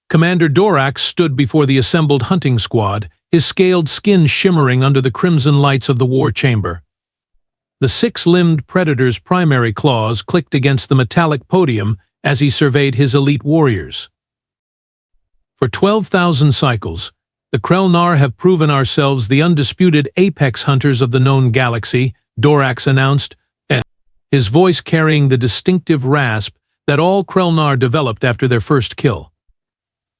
Commander Dorax stood before the assembled hunting squad, his scaled skin shimmering under the crimson lights of the war chamber. The six-limbed predator's primary claws clicked against the metallic podium as he surveyed his elite warriors. For 12,000 cycles, the Krelnar have proven ourselves the undisputed apex hunters of the known galaxy, Dorax announced, his voice carrying the distinctive rasp that all Krelnar developed after their first kill.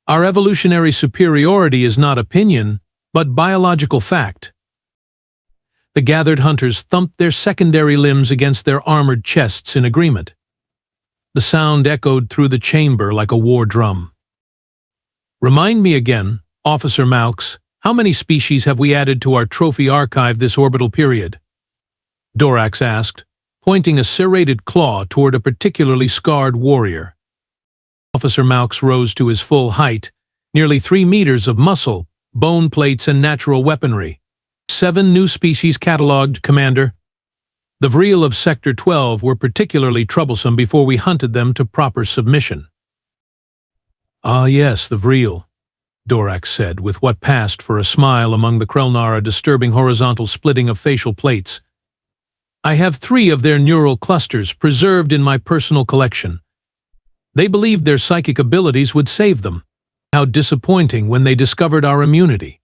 Our evolutionary superiority is not opinion, but biological fact. The gathered hunters thumped their secondary limbs against their armored chests in agreement. The sound echoed through the chamber like a war drum. Remind me again, Officer Malx, how many species have we added to our trophy archive this orbital period? Dorax asked, pointing a serrated claw toward a particularly scarred warrior. Officer Malx rose to his full height, nearly 3 meters of muscle, bone plates and natural weaponry. 7 new species catalogued, Commander. The Vril of Sector 12 were particularly troublesome before we hunted them to proper submission. Ah yes, the Vril, Dorax said, with what passed for a smile among the Krelnar, a disturbing horizontal splitting of facial plates. I have 3 of their neural clusters preserved in my personal collection. They believed their psychic abilities would save them. How disappointing when they discovered our immunity.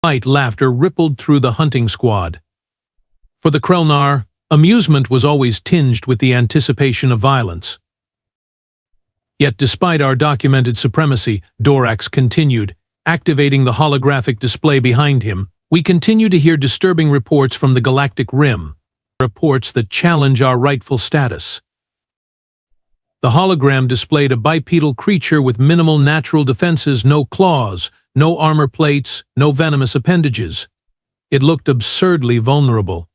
Light laughter rippled through the hunting squad. For the Krelnar, amusement was always tinged with the anticipation of violence. Yet despite our documented supremacy, Dorax continued, activating the holographic display behind him, we continue to hear disturbing reports from the Galactic Rim, reports that challenge our rightful status. The hologram displayed a bipedal creature with minimal natural defenses, no claws, no armor plates, no venomous appendages. It looked absurdly vulnerable.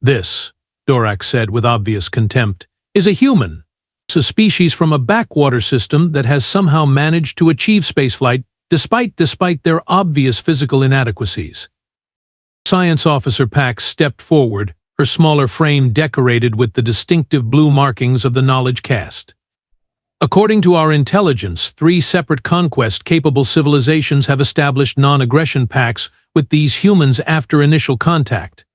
This, Dorax said with obvious contempt, is a human. It's a species from a backwater system that has somehow managed to achieve spaceflight despite their obvious physical inadequacies. Science Officer Pax stepped forward, her smaller frame decorated with the distinctive blue markings of the knowledge caste. According to our intelligence, 3 separate conquest-capable civilizations have established non-aggression pacts with these humans after initial contact.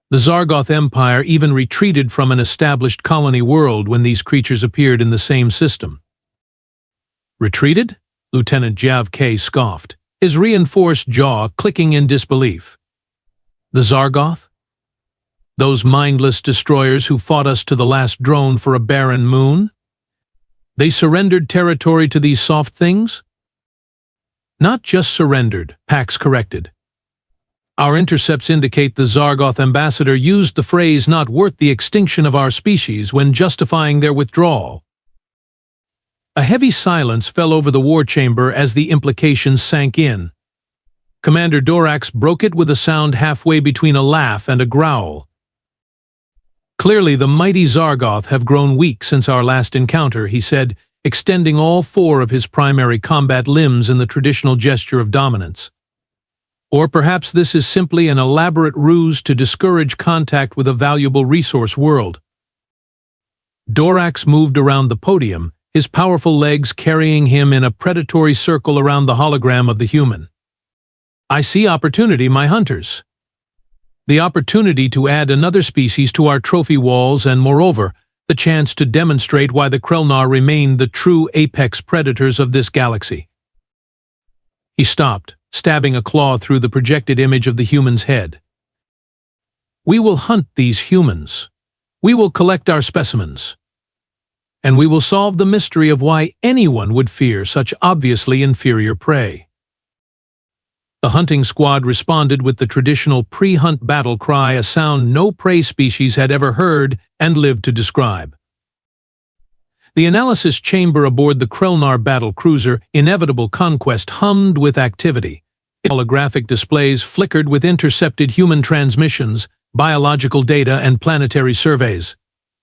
The Zargoth Empire even retreated from an established colony world when these creatures appeared in the same system. Retreated? Lieutenant Jav K scoffed, his reinforced jaw clicking in disbelief. The Zargoth? Those mindless destroyers who fought us to the last drone for a barren moon? They surrendered territory to these soft things? Not just surrendered, Pax corrected. Our intercepts indicate the Zargoth ambassador used the phrase "not worth the extinction of our species" when justifying their withdrawal. A heavy silence fell over the war chamber as the implications sank in. Commander Dorax broke it with a sound halfway between a laugh and a growl. Clearly the mighty Zargoth have grown weak since our last encounter, he said, extending all 4 of his primary combat limbs in the traditional gesture of dominance. Or perhaps this is simply an elaborate ruse to discourage contact with a valuable resource world. Dorax moved around the podium, his powerful legs carrying him in a predatory circle around the hologram of the human. I see opportunity, my hunters. The opportunity to add another species to our trophy walls and, moreover, the chance to demonstrate why the Krelnar remain the true apex predators of this galaxy. He stopped, stabbing a claw through the projected image of the human's head. We will hunt these humans. We will collect our specimens. And we will solve the mystery of why anyone would fear such obviously inferior prey. The hunting squad responded with the traditional pre-hunt battle cry, a sound no prey species had ever heard and lived to describe. The analysis chamber aboard the Krelnar battle cruiser, Inevitable Conquest, hummed with activity. Holographic displays flickered with intercepted human transmissions, biological data, and planetary surveys.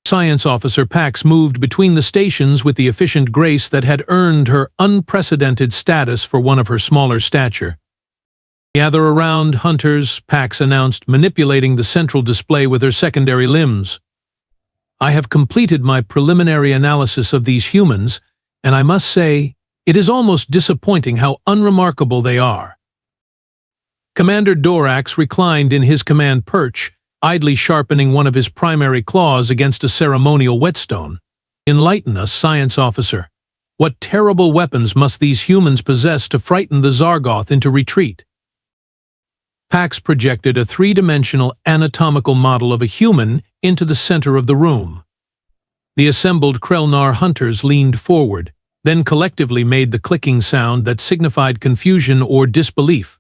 Science Officer Pax moved between the stations with the efficient grace that had earned her unprecedented status for one of her smaller stature. Gather around, hunters, Pax announced, manipulating the central display with her secondary limbs. I have completed my preliminary analysis of these humans, and I must say, it is almost disappointing how unremarkable they are. Commander Dorax reclined in his command perch, idly sharpening one of his primary claws against a ceremonial whetstone. Enlighten us, science officer. What terrible weapons must these humans possess to frighten the Zargoth into retreat? Pax projected a three-dimensional anatomical model of a human into the center of the room. The assembled Krelnar hunters leaned forward, then collectively made the clicking sound that signified confusion or disbelief.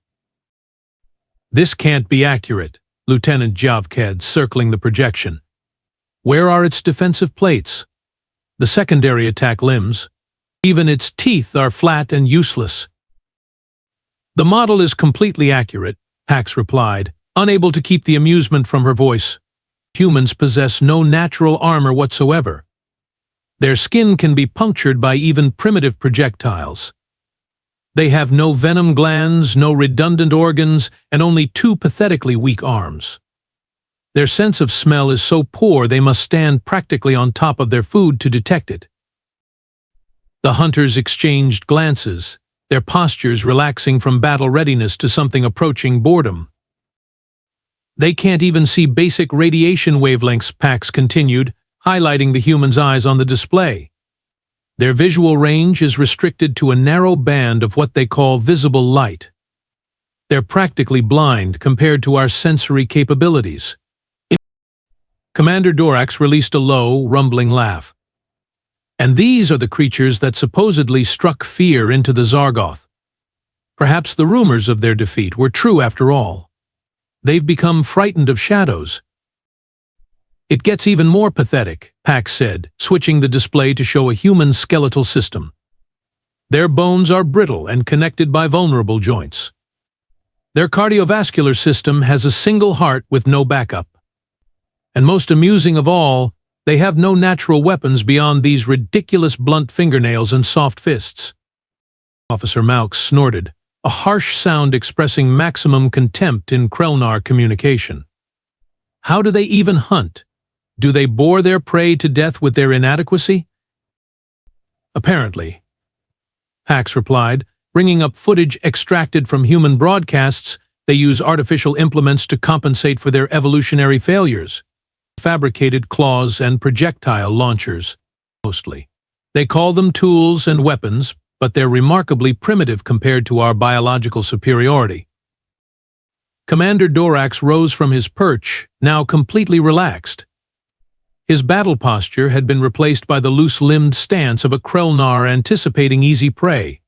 This can't be accurate, Lieutenant Javked, circling the projection. Where are its defensive plates? The secondary attack limbs? Even its teeth are flat and useless. The model is completely accurate, Pax replied, unable to keep the amusement from her voice. Humans possess no natural armor whatsoever. Their skin can be punctured by even primitive projectiles. They have no venom glands, no redundant organs, and only two pathetically weak arms. Their sense of smell is so poor they must stand practically on top of their food to detect it. The hunters exchanged glances, their postures relaxing from battle readiness to something approaching boredom. They can't even see basic radiation wavelengths, Pax continued, highlighting the human's eyes on the display. Their visual range is restricted to a narrow band of what they call visible light. They're practically blind compared to our sensory capabilities. Commander Dorax released a low, rumbling laugh. And these are the creatures that supposedly struck fear into the Zargoth. Perhaps the rumors of their defeat were true after all. They've become frightened of shadows. It gets even more pathetic, Pax said, switching the display to show a human skeletal system. Their bones are brittle and connected by vulnerable joints. Their cardiovascular system has a single heart with no backup. And most amusing of all, they have no natural weapons beyond these ridiculous blunt fingernails and soft fists. Officer Malx snorted, a harsh sound expressing maximum contempt in Krelnar communication. How do they even hunt? Do they bore their prey to death with their inadequacy? Apparently, Pax replied, bringing up footage extracted from human broadcasts. They use artificial implements to compensate for their evolutionary failures. Fabricated claws and projectile launchers, mostly. They call them tools and weapons, but they're remarkably primitive compared to our biological superiority. Commander Dorax rose from his perch, now completely relaxed. His battle posture had been replaced by the loose-limbed stance of a Krelnar anticipating easy prey.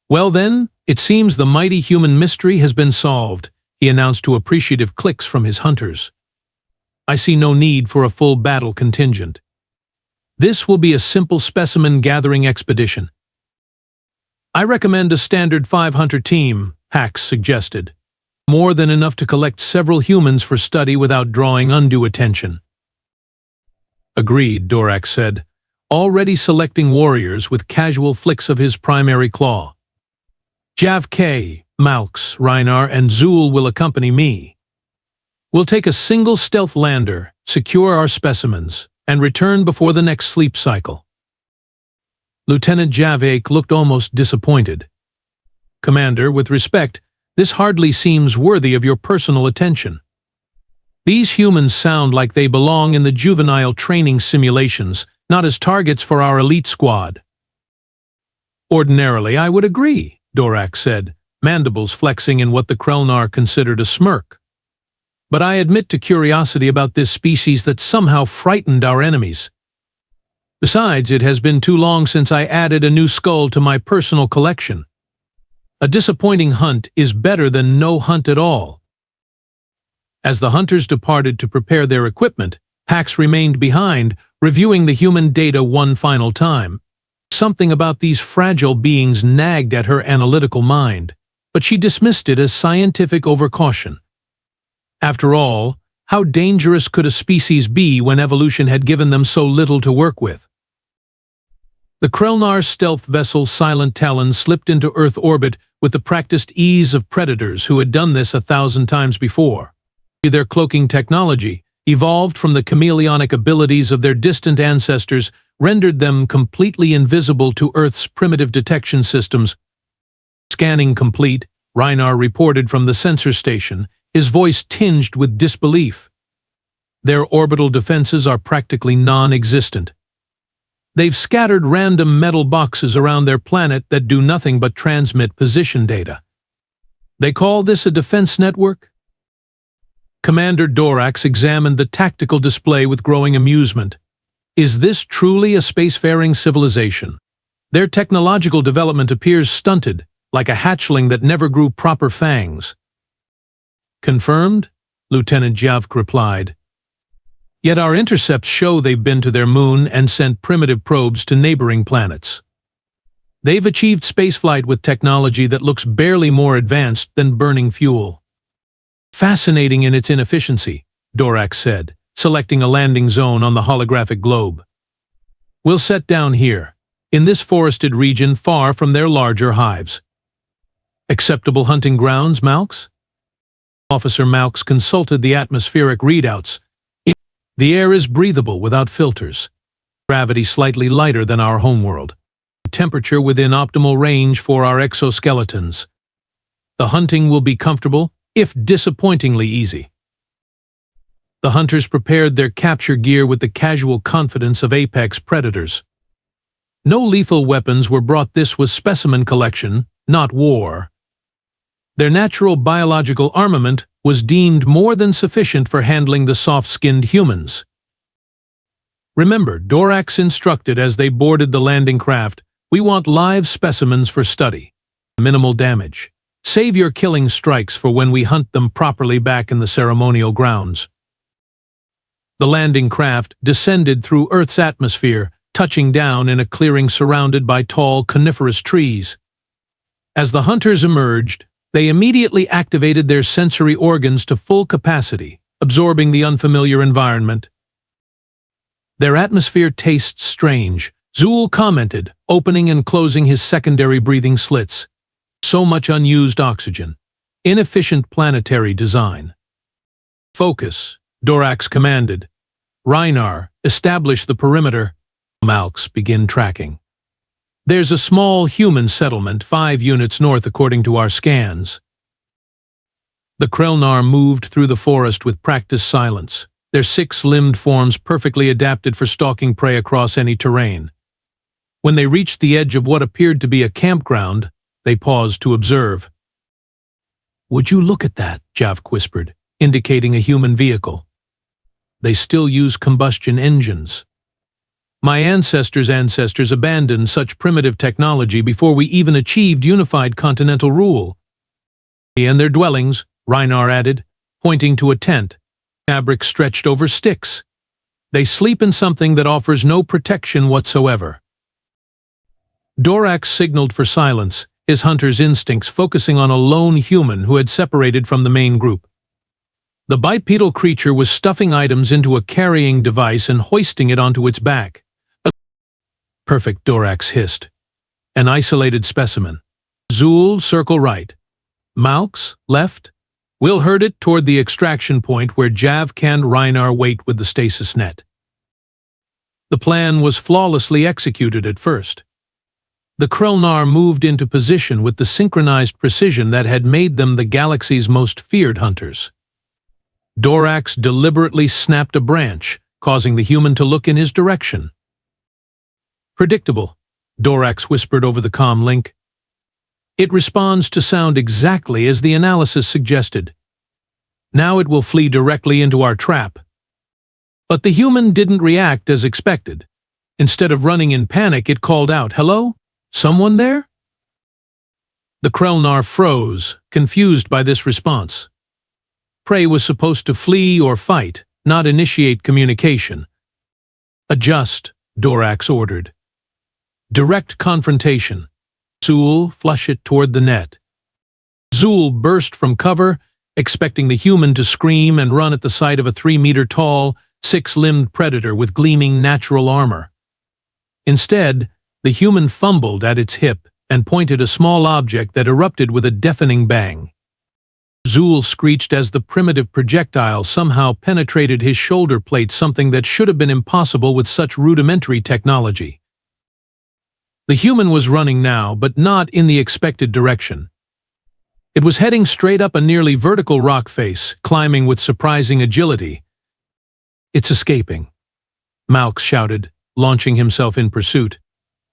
Well then, it seems the mighty human mystery has been solved, he announced to appreciative clicks from his hunters. I see no need for a full battle contingent. This will be a simple specimen-gathering expedition. I recommend a standard 5-hunter team, Pax suggested. More than enough to collect several humans for study without drawing undue attention. Agreed, Dorax said, already selecting warriors with casual flicks of his primary claw. Javked, Malx, Reinar, and Zul will accompany me. We'll take a single stealth lander, secure our specimens, and return before the next sleep cycle. Lieutenant Javked looked almost disappointed. Commander, with respect, this hardly seems worthy of your personal attention. These humans sound like they belong in the juvenile training simulations, not as targets for our elite squad. Ordinarily, I would agree, Dorax said, mandibles flexing in what the Krelnar considered a smirk. But I admit to curiosity about this species that somehow frightened our enemies. Besides, it has been too long since I added a new skull to my personal collection. A disappointing hunt is better than no hunt at all. As the hunters departed to prepare their equipment, Pax remained behind, reviewing the human data one final time. Something about these fragile beings nagged at her analytical mind, but she dismissed it as scientific overcaution. After all, how dangerous could a species be when evolution had given them so little to work with? The Krelnar stealth vessel Silent Talon slipped into Earth orbit with the practiced ease of predators who had done this 1,000 times before. Their cloaking technology, evolved from the chameleonic abilities of their distant ancestors, rendered them completely invisible to Earth's primitive detection systems. Scanning complete, Krelnar reported from the sensor station, his voice tinged with disbelief. Their orbital defenses are practically non-existent. They've scattered random metal boxes around their planet that do nothing but transmit position data. They call this a defense network? Commander Dorax examined the tactical display with growing amusement. Is this truly a spacefaring civilization? Their technological development appears stunted, like a hatchling that never grew proper fangs. Confirmed? Lieutenant Javk replied. Yet our intercepts show they've been to their moon and sent primitive probes to neighboring planets. They've achieved spaceflight with technology that looks barely more advanced than burning fuel. Fascinating in its inefficiency, Dorax said, selecting a landing zone on the holographic globe. We'll set down here, in this forested region far from their larger hives. Acceptable hunting grounds, Malx? Officer Malx consulted the atmospheric readouts. The air is breathable without filters. Gravity slightly lighter than our homeworld. Temperature within optimal range for our exoskeletons. The hunting will be comfortable, if disappointingly easy. The hunters prepared their capture gear with the casual confidence of apex predators. No lethal weapons were brought. This was specimen collection, not war. Their natural biological armament was deemed more than sufficient for handling the soft-skinned humans. Remember, Dorax instructed as they boarded the landing craft, we want live specimens for study. Minimal damage. Save your killing strikes for when we hunt them properly back in the ceremonial grounds. The landing craft descended through Earth's atmosphere, touching down in a clearing surrounded by tall coniferous trees. As the hunters emerged, they immediately activated their sensory organs to full capacity, absorbing the unfamiliar environment. Their atmosphere tastes strange, Zool commented, opening and closing his secondary breathing slits. So much unused oxygen. Inefficient planetary design. Focus, Dorax commanded. Krelnar, establish the perimeter. Malx, begin tracking. There's a small human settlement 5 units north according to our scans. The Krelnar moved through the forest with practiced silence, their 6-limbed forms perfectly adapted for stalking prey across any terrain. When they reached the edge of what appeared to be a campground, they paused to observe. Would you look at that? Javk whispered, indicating a human vehicle. They still use combustion engines. My ancestors' ancestors abandoned such primitive technology before we even achieved unified continental rule. And their dwellings, Krelnar added, pointing to a tent, fabric stretched over sticks. They sleep in something that offers no protection whatsoever. Dorax signaled for silence, his hunter's instincts focusing on a lone human who had separated from the main group. The bipedal creature was stuffing items into a carrying device and hoisting it onto its back. Perfect, Dorax hissed. An isolated specimen. Zool, circle right. Malx, left. We'll herd it toward the extraction point where Javk and Krelnar wait with the stasis net. The plan was flawlessly executed at first. The Krelnar moved into position with the synchronized precision that had made them the galaxy's most feared hunters. Dorax deliberately snapped a branch, causing the human to look in his direction. Predictable, Dorax whispered over the comm link. It responds to sound exactly as the analysis suggested. Now it will flee directly into our trap. But the human didn't react as expected. Instead of running in panic, it called out, "Hello? Someone there?" The Krelnar froze, confused by this response. Prey was supposed to flee or fight, not initiate communication. Adjust, Dorax ordered. Direct confrontation. Zool, flush it toward the net. Zool burst from cover, expecting the human to scream and run at the sight of a 3-meter-tall, 6-limbed predator with gleaming natural armor. Instead, the human fumbled at its hip and pointed a small object that erupted with a deafening bang. Zool screeched as the primitive projectile somehow penetrated his shoulder plate, something that should have been impossible with such rudimentary technology. The human was running now, but not in the expected direction. It was heading straight up a nearly vertical rock face, climbing with surprising agility. "It's escaping," Malx shouted, launching himself in pursuit.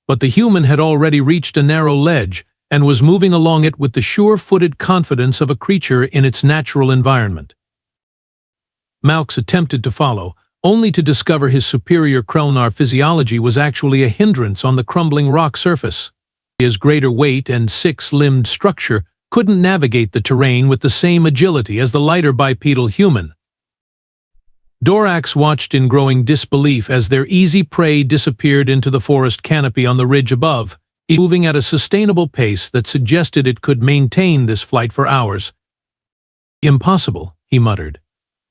But the human had already reached a narrow ledge and was moving along it with the sure-footed confidence of a creature in its natural environment. Malx attempted to follow, only to discover his superior Krelnar physiology was actually a hindrance on the crumbling rock surface. His greater weight and six-limbed structure couldn't navigate the terrain with the same agility as the lighter bipedal human. Dorax watched in growing disbelief as their easy prey disappeared into the forest canopy on the ridge above, moving at a sustainable pace that suggested it could maintain this flight for hours. "Impossible," he muttered.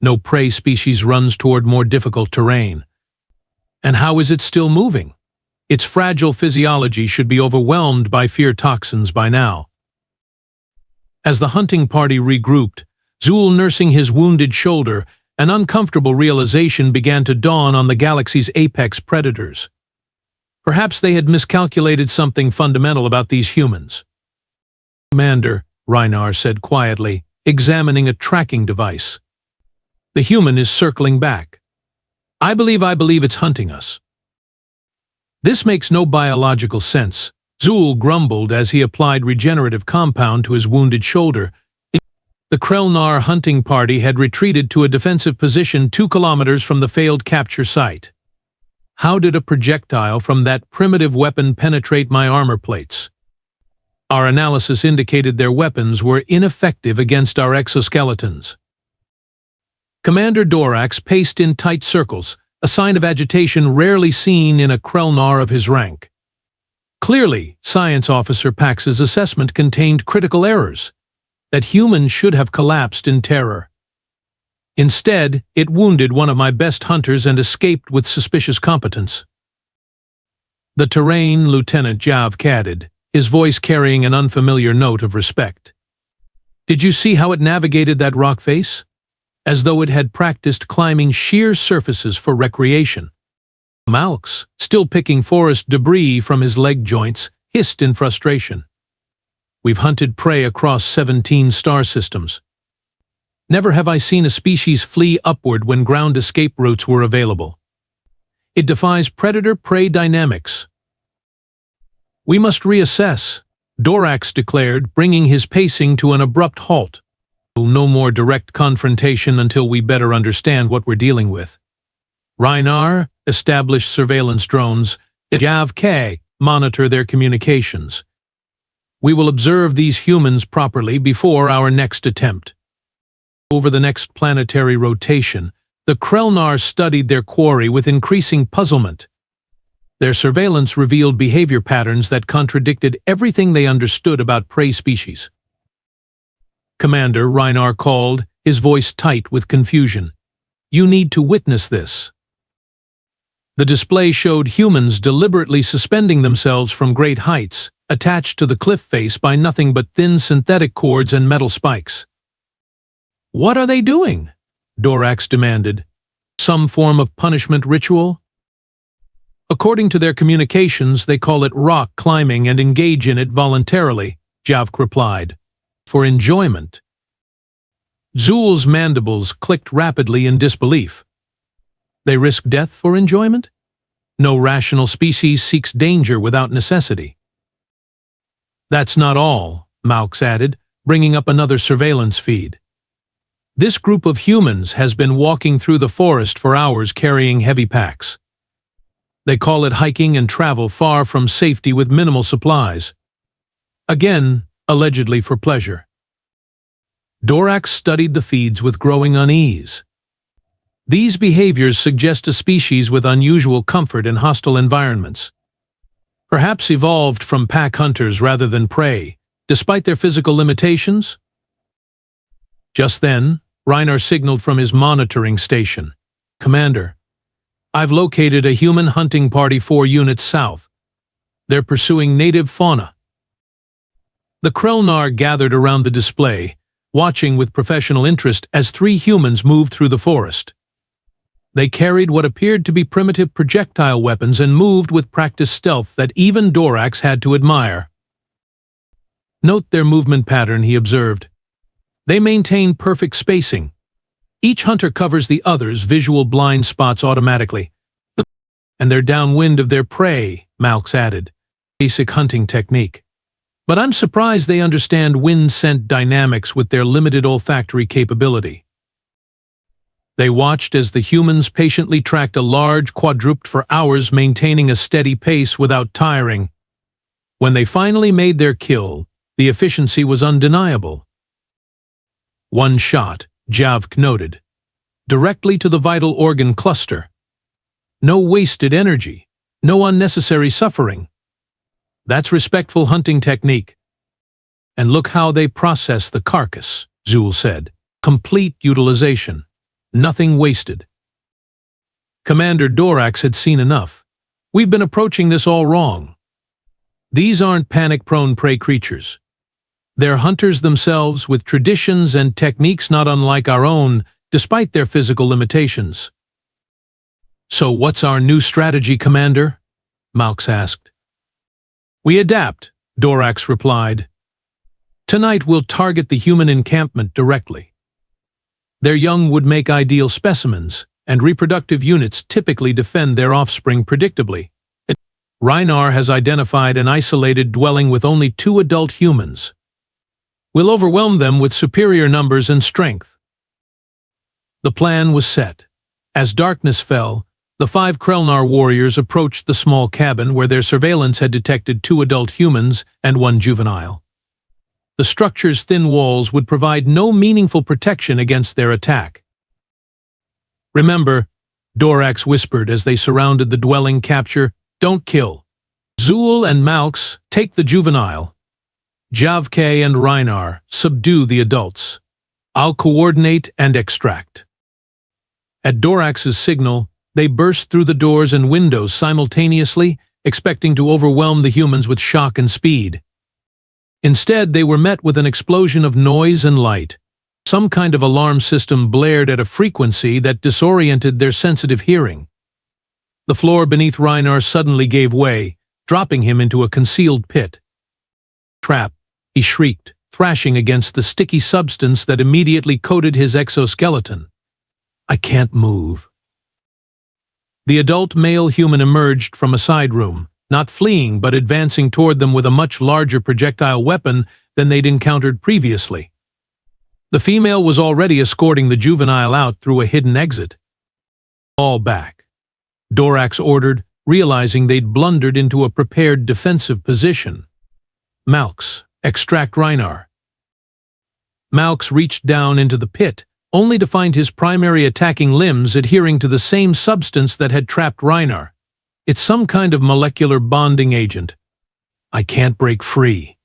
"No prey species runs toward more difficult terrain. And how is it still moving? Its fragile physiology should be overwhelmed by fear toxins by now." As the hunting party regrouped, Zool nursing his wounded shoulder, an uncomfortable realization began to dawn on the galaxy's apex predators. Perhaps they had miscalculated something fundamental about these humans. "Commander," Krelnar said quietly, examining a tracking device. "The human is circling back. I believe it's hunting us." "This makes no biological sense," Zool grumbled as he applied regenerative compound to his wounded shoulder. The Krelnar hunting party had retreated to a defensive position 2 kilometers from the failed capture site. How did a projectile from that primitive weapon penetrate my armor plates? Our analysis indicated their weapons were ineffective against our exoskeletons. Commander Dorax paced in tight circles, a sign of agitation rarely seen in a Krelnar of his rank. Clearly, Science Officer Pax's assessment contained critical errors. That human should have collapsed in terror. Instead, it wounded one of my best hunters and escaped with suspicious competence. The terrain, Lieutenant Jav catted, his voice carrying an unfamiliar note of respect. "Did you see how it navigated that rock face? As though it had practiced climbing sheer surfaces for recreation." Malx, still picking forest debris from his leg joints, hissed in frustration. "We've hunted prey across 17 star systems. Never have I seen a species flee upward when ground escape routes were available. It defies predator-prey dynamics." "We must reassess," Dorax declared, bringing his pacing to an abrupt halt. "No more direct confrontation until we better understand what we're dealing with. Krelnar, establish surveillance drones. Jav-K, monitor their communications. We will observe these humans properly before our next attempt." Over the next planetary rotation, the Krelnar studied their quarry with increasing puzzlement. Their surveillance revealed behavior patterns that contradicted everything they understood about prey species. "Commander," Krelnar called, his voice tight with confusion. "You need to witness this." The display showed humans deliberately suspending themselves from great heights, attached to the cliff face by nothing but thin synthetic cords and metal spikes. "What are they doing?" Dorax demanded. "Some form of punishment ritual?" "According to their communications, they call it rock climbing and engage in it voluntarily," Javk replied. "For enjoyment." Zool's mandibles clicked rapidly in disbelief. They risk death for enjoyment? No rational species seeks danger without necessity. "That's not all," Malx added, bringing up another surveillance feed. "This group of humans has been walking through the forest for hours carrying heavy packs. They call it hiking and travel far from safety with minimal supplies. Again, allegedly for pleasure." Dorax studied the feeds with growing unease. These behaviors suggest a species with unusual comfort in hostile environments. Perhaps evolved from pack hunters rather than prey, despite their physical limitations? Just then, Krelnar signaled from his monitoring station. "Commander, I've located a human hunting party 4 units south. They're pursuing native fauna." The Krelnar gathered around the display, watching with professional interest as 3 humans moved through the forest. They carried what appeared to be primitive projectile weapons and moved with practiced stealth that even Dorax had to admire. Note their movement pattern, he observed. They maintain perfect spacing. Each hunter covers the other's visual blind spots automatically. And they're downwind of their prey, Malx added. Basic hunting technique. But I'm surprised they understand wind-scent dynamics with their limited olfactory capability. They watched as the humans patiently tracked a large quadruped for hours, maintaining a steady pace without tiring. When they finally made their kill, the efficiency was undeniable. One shot, Javk noted, directly to the vital organ cluster. No wasted energy, no unnecessary suffering. That's respectful hunting technique. And look how they process the carcass, Zul said. Complete utilization. Nothing wasted. Commander Dorax had seen enough. We've been approaching this all wrong. These aren't panic-prone prey creatures. They're hunters themselves with traditions and techniques not unlike our own, despite their physical limitations. So what's our new strategy, Commander? Malx asked. We adapt, Dorax replied. Tonight we'll target the human encampment directly. Their young would make ideal specimens, and reproductive units typically defend their offspring predictably. Krelnar has identified an isolated dwelling with only 2 adult humans. We'll overwhelm them with superior numbers and strength. The plan was set. As darkness fell, the 5 Krelnar warriors approached the small cabin where their surveillance had detected 2 adult humans and 1 juvenile. The structure's thin walls would provide no meaningful protection against their attack. Remember, Dorax whispered as they surrounded the dwelling, capture, don't kill. Zul and Malx, take the juvenile. Javke and Krelnar, subdue the adults. I'll coordinate and extract. At Dorax's signal, they burst through the doors and windows simultaneously, expecting to overwhelm the humans with shock and speed. Instead, they were met with an explosion of noise and light. Some kind of alarm system blared at a frequency that disoriented their sensitive hearing. The floor beneath Krelnar suddenly gave way, dropping him into a concealed pit. Trap, he shrieked, thrashing against the sticky substance that immediately coated his exoskeleton. I can't move. The adult male human emerged from a side room, not fleeing but advancing toward them with a much larger projectile weapon than they'd encountered previously. The female was already escorting the juvenile out through a hidden exit. All back, Dorax ordered, realizing they'd blundered into a prepared defensive position. Malx, extract Krelnar. Malx reached down into the pit, only to find his primary attacking limbs adhering to the same substance that had trapped Krelnar. It's some kind of molecular bonding agent. I can't break free.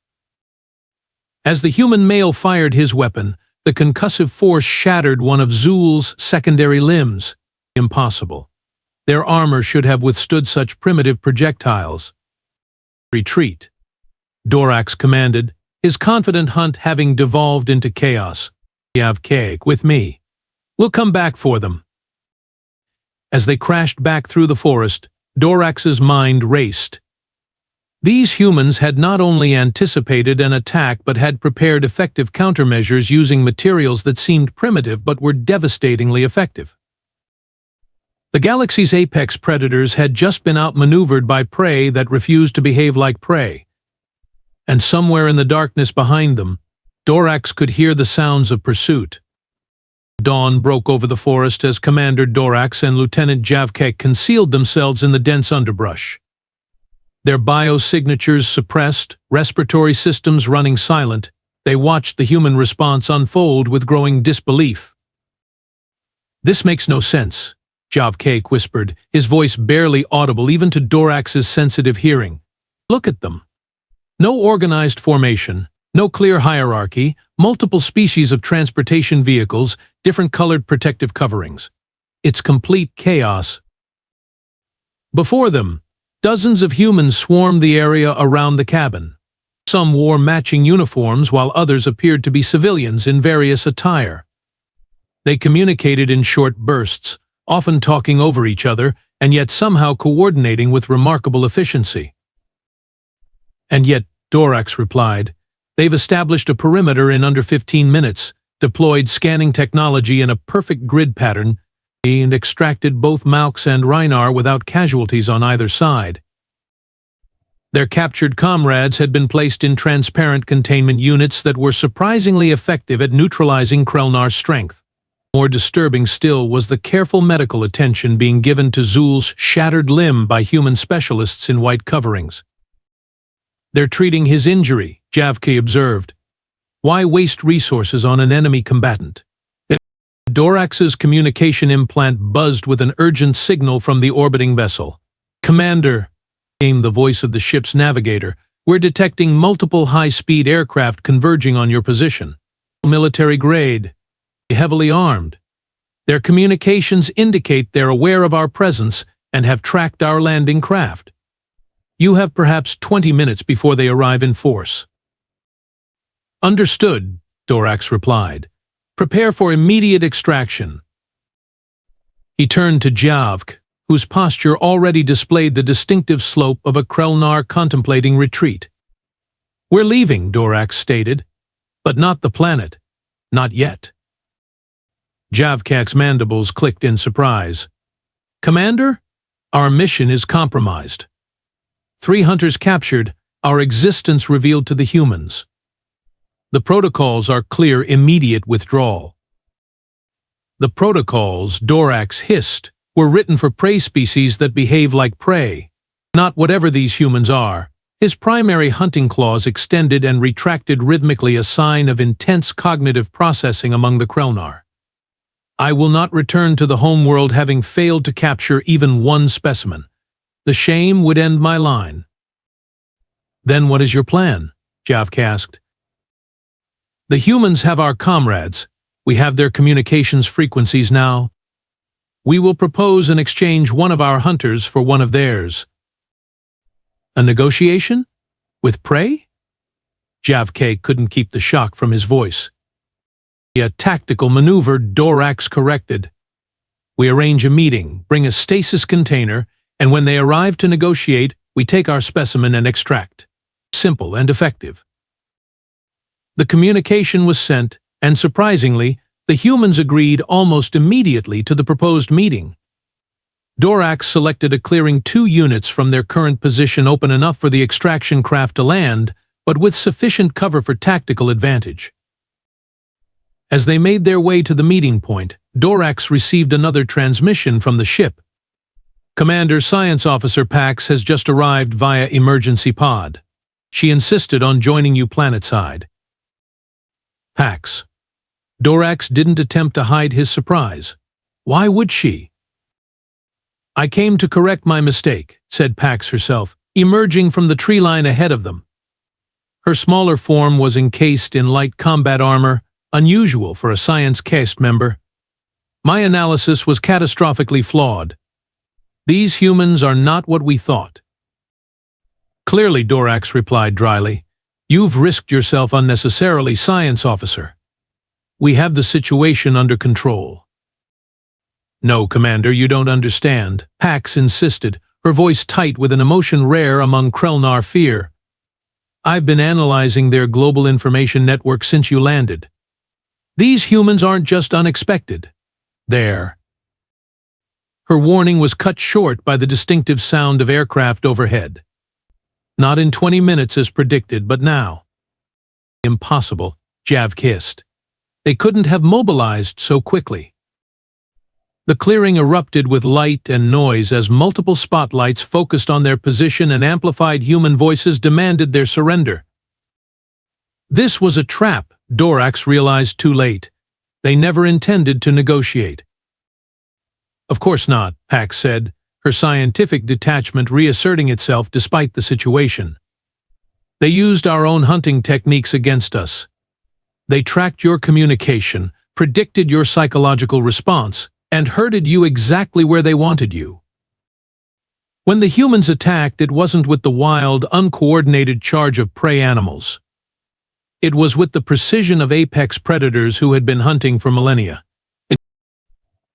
As the human male fired his weapon, the concussive force shattered one of Zul's secondary limbs. Impossible. Their armor should have withstood such primitive projectiles. Retreat, Dorax commanded, his confident hunt having devolved into chaos. You have cake with me. We'll come back for them. As they crashed back through the forest, Dorax's mind raced. These humans had not only anticipated an attack but had prepared effective countermeasures using materials that seemed primitive but were devastatingly effective. The galaxy's apex predators had just been outmaneuvered by prey that refused to behave like prey. And somewhere in the darkness behind them, Dorax could hear the sounds of pursuit. Dawn broke over the forest as Commander Dorax and Lieutenant Javkek concealed themselves in the dense underbrush. Their biosignatures suppressed, respiratory systems running silent, they watched the human response unfold with growing disbelief. This makes no sense, Javkek whispered, his voice barely audible even to Dorax's sensitive hearing. Look at them. No organized formation, no clear hierarchy, multiple species of transportation vehicles, different colored protective coverings. It's complete chaos. Before them, dozens of humans swarmed the area around the cabin. Some wore matching uniforms while others appeared to be civilians in various attire. They communicated in short bursts, often talking over each other and yet somehow coordinating with remarkable efficiency. And yet, Dorax replied, they've established a perimeter in under 15 minutes, deployed scanning technology in a perfect grid pattern, and extracted both Malx and Krelnar without casualties on either side. Their captured comrades had been placed in transparent containment units that were surprisingly effective at neutralizing Krelnar's strength. More disturbing still was the careful medical attention being given to Zul's shattered limb by human specialists in white coverings. They're treating his injury, Javke observed. Why waste resources on an enemy combatant? Dorax's communication implant buzzed with an urgent signal from the orbiting vessel. Commander, came the voice of the ship's navigator, we're detecting multiple high-speed aircraft converging on your position. Military grade, heavily armed. Their communications indicate they're aware of our presence and have tracked our landing craft. You have perhaps 20 minutes before they arrive in force. Understood, Dorax replied. Prepare for immediate extraction. He turned to Javk, whose posture already displayed the distinctive slope of a Krelnar contemplating retreat. We're leaving, Dorax stated, but not the planet. Not yet. Javkak's mandibles clicked in surprise. Commander, our mission is compromised. 3 hunters captured, our existence revealed to the humans. The protocols are clear: immediate withdrawal. The protocols, Dorax hissed, were written for prey species that behave like prey, not whatever these humans are. His primary hunting claws extended and retracted rhythmically, a sign of intense cognitive processing among the Krelnar. I will not return to the homeworld having failed to capture even one specimen. The shame would end my line. Then what is your plan? Javk asked. The humans have our comrades. We have their communications frequencies now. We will propose and exchange one of our hunters for one of theirs. A negotiation? With prey? Javk couldn't keep the shock from his voice. A tactical maneuver, Dorax corrected. We arrange a meeting, bring a stasis container, and when they arrive to negotiate, we take our specimen and extract. Simple and effective. The communication was sent, and surprisingly, the humans agreed almost immediately to the proposed meeting. Dorax selected a clearing 2 units from their current position, open enough for the extraction craft to land, but with sufficient cover for tactical advantage. As they made their way to the meeting point, Dorax received another transmission from the ship. Commander, Science Officer Pax has just arrived via emergency pod. She insisted on joining you planetside. Pax. Dorax didn't attempt to hide his surprise. Why would she? I came to correct my mistake, said Pax herself, emerging from the tree line ahead of them. Her smaller form was encased in light combat armor, unusual for a science caste member. My analysis was catastrophically flawed. These humans are not what we thought. Clearly, Dorax replied dryly. You've risked yourself unnecessarily, Science Officer. We have the situation under control. No, Commander, you don't understand, Pax insisted, her voice tight with an emotion rare among Krelnar fear. I've been analyzing their global information network since you landed. These humans aren't just unexpected. They're... Her warning was cut short by the distinctive sound of aircraft overhead. Not in 20 minutes as predicted, but now. Impossible, Javk hissed. They couldn't have mobilized so quickly. The clearing erupted with light and noise as multiple spotlights focused on their position and amplified human voices demanded their surrender. This was a trap, Dorax realized too late. They never intended to negotiate. Of course not, Pax said, her scientific detachment reasserting itself despite the situation. They used our own hunting techniques against us. They tracked your communication, predicted your psychological response, and herded you exactly where they wanted you. When the humans attacked, it wasn't with the wild, uncoordinated charge of prey animals. It was with the precision of apex predators who had been hunting for millennia.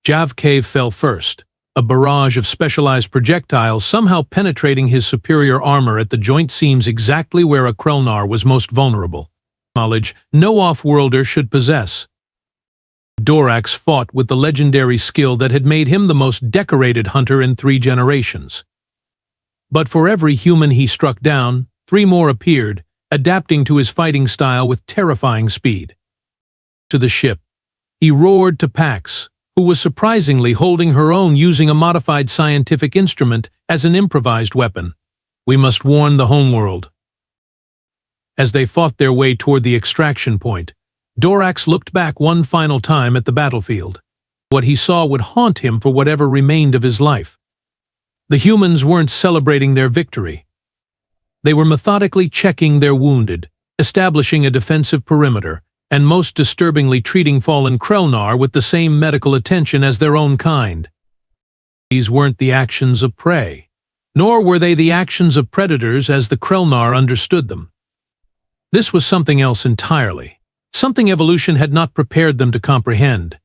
Jav Cave fell first, a barrage of specialized projectiles somehow penetrating his superior armor at the joint seams exactly where a Krelnar was most vulnerable. Knowledge no off-worlder should possess. Dorax fought with the legendary skill that had made him the most decorated hunter in 3 generations. But for every human he struck down, 3 more appeared, adapting to his fighting style with terrifying speed. To the ship, he roared to Pax, who was surprisingly holding her own using a modified scientific instrument as an improvised weapon. We must warn the homeworld. As they fought their way toward the extraction point, Dorax looked back one final time at the battlefield. What he saw would haunt him for whatever remained of his life. The humans weren't celebrating their victory. They were methodically checking their wounded, establishing a defensive perimeter, and most disturbingly treating fallen Krelnar with the same medical attention as their own kind. These weren't the actions of prey, nor were they the actions of predators as the Krelnar understood them. This was something else entirely, something evolution had not prepared them to comprehend.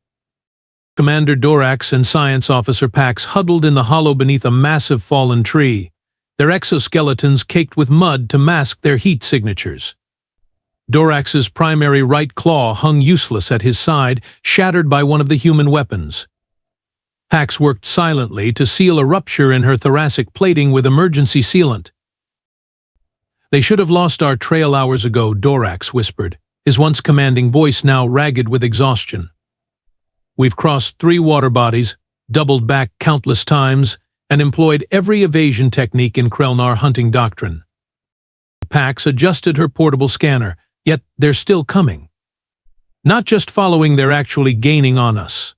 Commander Dorax and Science Officer Pax huddled in the hollow beneath a massive fallen tree, their exoskeletons caked with mud to mask their heat signatures. Dorax's primary right claw hung useless at his side, shattered by one of the human weapons. Pax worked silently to seal a rupture in her thoracic plating with emergency sealant. "They should have lost our trail hours ago," Dorax whispered, his once commanding voice now ragged with exhaustion. "We've crossed 3 water bodies, doubled back countless times, and employed every evasion technique in Krelnar hunting doctrine." Pax adjusted her portable scanner, yet they're still coming. Not just following, they're actually gaining on us.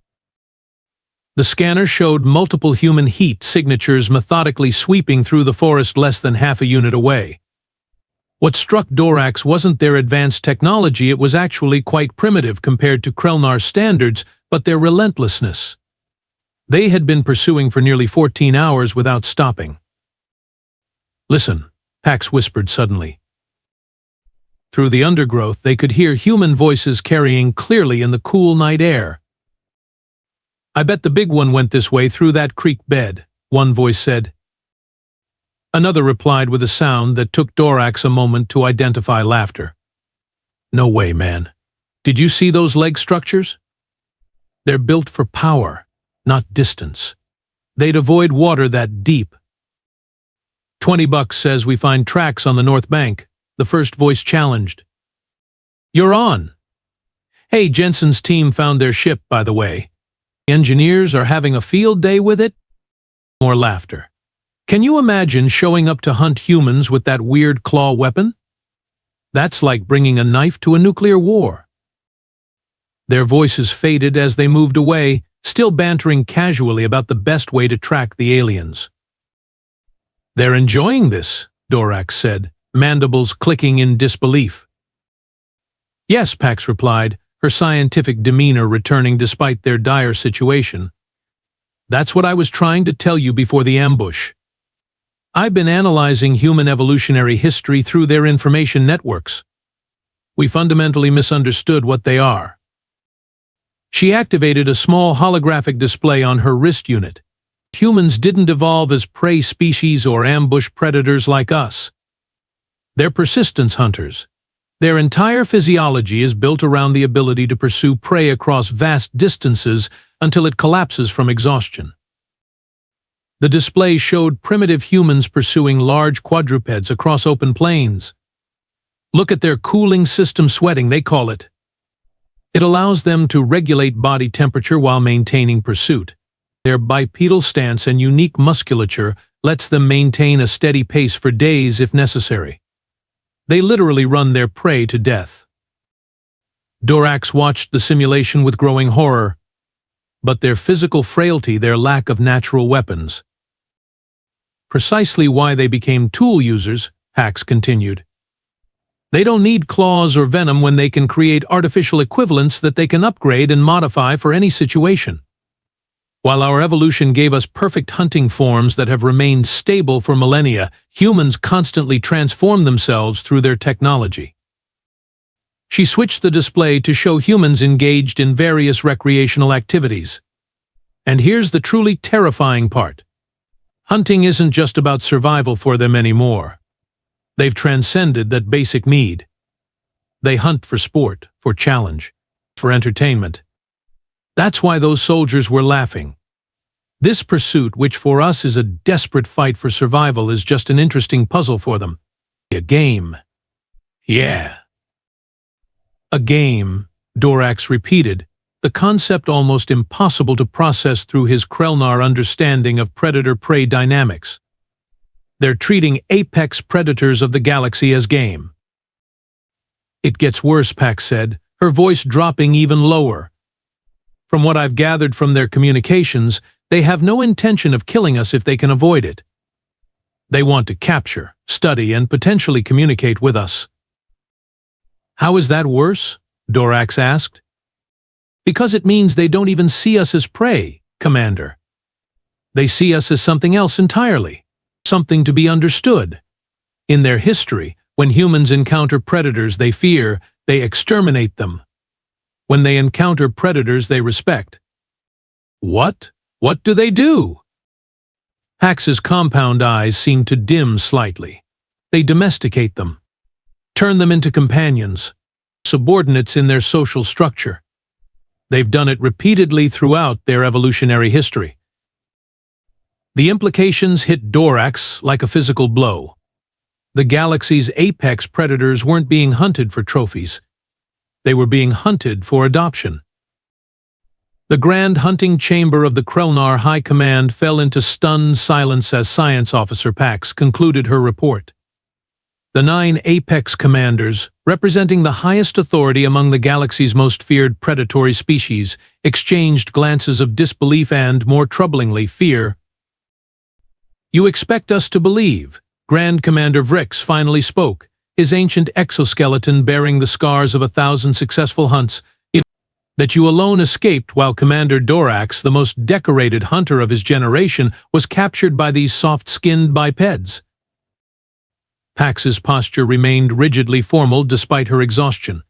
The scanner showed multiple human heat signatures methodically sweeping through the forest less than half a unit away. What struck Dorax wasn't their advanced technology, it was actually quite primitive compared to Krelnar standards, but their relentlessness. They had been pursuing for nearly 14 hours without stopping. "Listen," Pax whispered suddenly. Through the undergrowth, they could hear human voices carrying clearly in the cool night air. "I bet the big one went this way through that creek bed," one voice said. Another replied with a sound that took Dorax a moment to identify laughter. "No way, man. Did you see those leg structures? They're built for power, not distance. They'd avoid water that deep." $20 says we find tracks on the north bank," the first voice challenged. "You're on." "Hey, Jensen's team found their ship, by the way. Engineers are having a field day with it?" More laughter. "Can you imagine showing up to hunt humans with that weird claw weapon? That's like bringing a knife to a nuclear war." Their voices faded as they moved away, still bantering casually about the best way to track the aliens. "They're enjoying this," Dorax said, mandibles clicking in disbelief. "Yes," Pax replied, her scientific demeanor returning despite their dire situation. "That's what I was trying to tell you before the ambush. I've been analyzing human evolutionary history through their information networks. We fundamentally misunderstood what they are." She activated a small holographic display on her wrist unit. "Humans didn't evolve as prey species or ambush predators like us. They're persistence hunters. Their entire physiology is built around the ability to pursue prey across vast distances until it collapses from exhaustion." The display showed primitive humans pursuing large quadrupeds across open plains. "Look at their cooling system sweating, they call it. It allows them to regulate body temperature while maintaining pursuit. Their bipedal stance and unique musculature lets them maintain a steady pace for days if necessary. They literally run their prey to death." Dorax watched the simulation with growing horror. But their physical frailty, their lack of natural weapons. "Precisely why they became tool users," Pax continued. "They don't need claws or venom when they can create artificial equivalents that they can upgrade and modify for any situation. While our evolution gave us perfect hunting forms that have remained stable for millennia, humans constantly transform themselves through their technology. She switched the display to show humans engaged in various recreational activities. And here's the truly terrifying part. Hunting isn't just about survival for them anymore. They've transcended that basic need. They hunt for sport, for challenge, for entertainment. That's why those soldiers were laughing. This pursuit, which for us is a desperate fight for survival, is just an interesting puzzle for them. A game. Yeah. A game, Dorax repeated, the concept almost impossible to process through his Krelnar understanding of predator-prey dynamics. They're treating apex predators of the galaxy as game. It gets worse, Pax said, her voice dropping even lower. From what I've gathered from their communications, they have no intention of killing us if they can avoid it. They want to capture, study, and potentially communicate with us. How is that worse? Dorax asked. Because it means they don't even see us as prey, Commander. They see us as something else entirely, something to be understood. In their history, when humans encounter predators they fear, they exterminate them. When they encounter predators they respect. What? What do they do? Pax's compound eyes seemed to dim slightly. They domesticate them. Turn them into companions, subordinates in their social structure. They've done it repeatedly throughout their evolutionary history. The implications hit Dorax like a physical blow. The galaxy's apex predators weren't being hunted for trophies. They were being hunted for adoption. The grand hunting chamber of the Krelnar High Command fell into stunned silence as Science Officer Pax concluded her report. The 9 apex commanders, representing the highest authority among the galaxy's most feared predatory species, exchanged glances of disbelief and, more troublingly, fear. You expect us to believe, Grand Commander Vrix finally spoke, his ancient exoskeleton bearing the scars of 1,000 successful hunts, that you alone escaped while Commander Dorax, the most decorated hunter of his generation, was captured by these soft-skinned bipeds. Pax's posture remained rigidly formal despite her exhaustion.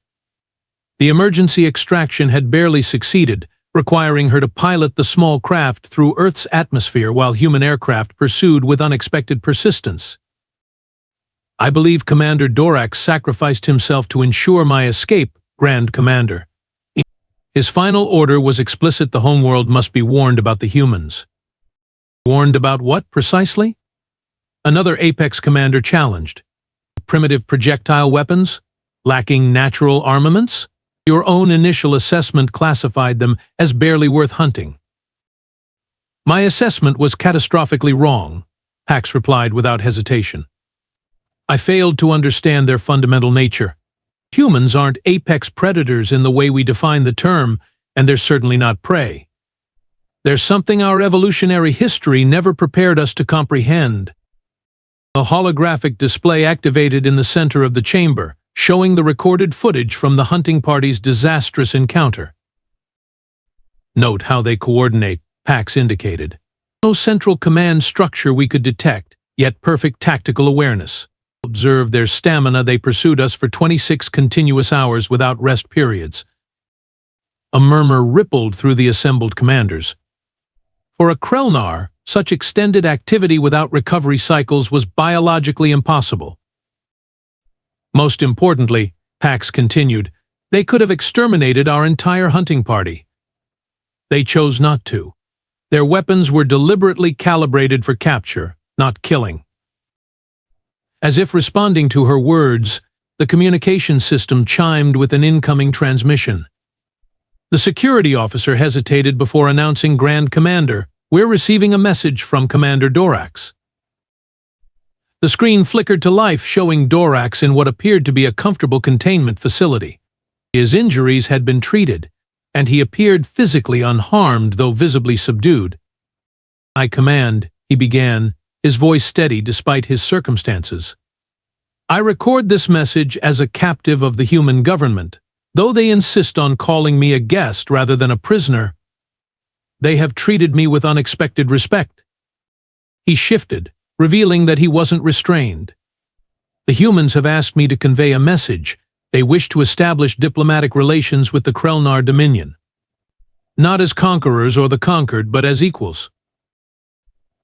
The emergency extraction had barely succeeded, requiring her to pilot the small craft through Earth's atmosphere while human aircraft pursued with unexpected persistence. I believe Commander Dorax sacrificed himself to ensure my escape, Grand Commander. His final order was explicit: the homeworld must be warned about the humans. Warned about what, precisely? Another Apex commander challenged. Primitive projectile weapons? Lacking natural armaments? Your own initial assessment classified them as barely worth hunting. My assessment was catastrophically wrong, Pax replied without hesitation. I failed to understand their fundamental nature. Humans aren't apex predators in the way we define the term, and they're certainly not prey. There's something our evolutionary history never prepared us to comprehend. A holographic display activated in the center of the chamber, showing the recorded footage from the hunting party's disastrous encounter. Note how they coordinate, Pax indicated. No central command structure we could detect, yet perfect tactical awareness. Observe their stamina. They pursued us for 26 continuous hours without rest periods. A murmur rippled through the assembled commanders. For a Krelnar, such extended activity without recovery cycles was biologically impossible. Most importantly, Pax continued, they could have exterminated our entire hunting party. They chose not to. Their weapons were deliberately calibrated for capture, not killing. As if responding to her words, the communication system chimed with an incoming transmission. The security officer hesitated before announcing, Grand Commander, we're receiving a message from Commander Dorax. The screen flickered to life, showing Dorax in what appeared to be a comfortable containment facility. His injuries had been treated, and he appeared physically unharmed though visibly subdued. I command, he began, his voice steady despite his circumstances. I record this message as a captive of the human government, though they insist on calling me a guest rather than a prisoner. They have treated me with unexpected respect." He shifted, revealing that he wasn't restrained. "The humans have asked me to convey a message. They wish to establish diplomatic relations with the Krelnar Dominion. Not as conquerors or the conquered, but as equals."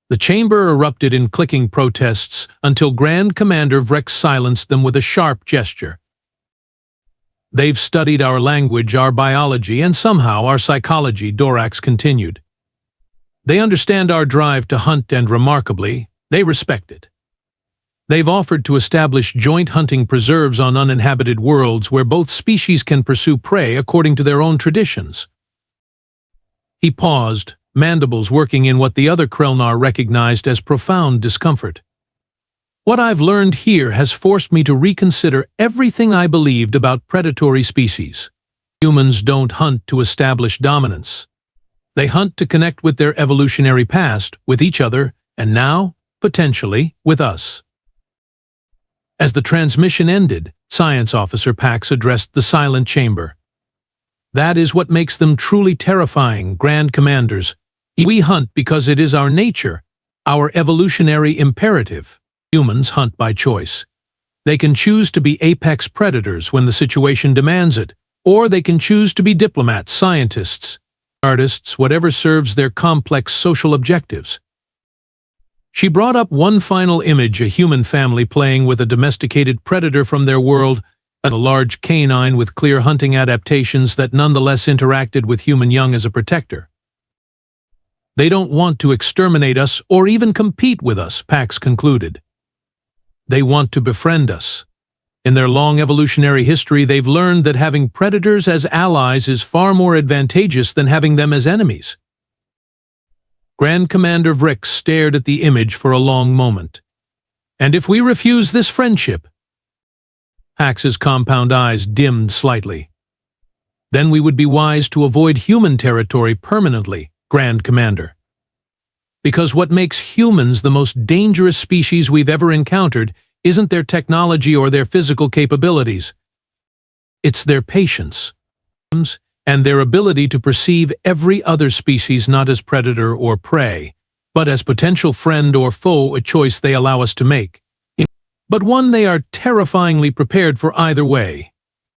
The chamber erupted in clicking protests until Grand Commander Vrex silenced them with a sharp gesture. "They've studied our language, our biology, and somehow our psychology," Dorax continued. "They understand our drive to hunt and, remarkably, they respect it. They've offered to establish joint hunting preserves on uninhabited worlds where both species can pursue prey according to their own traditions." He paused, mandibles working in what the other Krelnar recognized as profound discomfort. "What I've learned here has forced me to reconsider everything I believed about predatory species. Humans don't hunt to establish dominance. They hunt to connect with their evolutionary past, with each other, and now, potentially, with us." As the transmission ended, Science Officer Pax addressed the silent chamber. "That is what makes them truly terrifying, Grand Commanders. We hunt because it is our nature, our evolutionary imperative. Humans hunt by choice. They can choose to be apex predators when the situation demands it, or they can choose to be diplomats, scientists, artists, whatever serves their complex social objectives." She brought up one final image: a human family playing with a domesticated predator from their world, a large canine with clear hunting adaptations that nonetheless interacted with human young as a protector. "They don't want to exterminate us or even compete with us," Pax concluded. "They want to befriend us. In their long evolutionary history, they've learned that having predators as allies is far more advantageous than having them as enemies." Grand Commander Vrix stared at the image for a long moment. "And if we refuse this friendship?" Pax's compound eyes dimmed slightly. "Then we would be wise to avoid human territory permanently, Grand Commander. Because what makes humans the most dangerous species we've ever encountered isn't their technology or their physical capabilities. It's their patience and their ability to perceive every other species not as predator or prey, but as potential friend or foe, a choice they allow us to make, but one they are terrifyingly prepared for either way."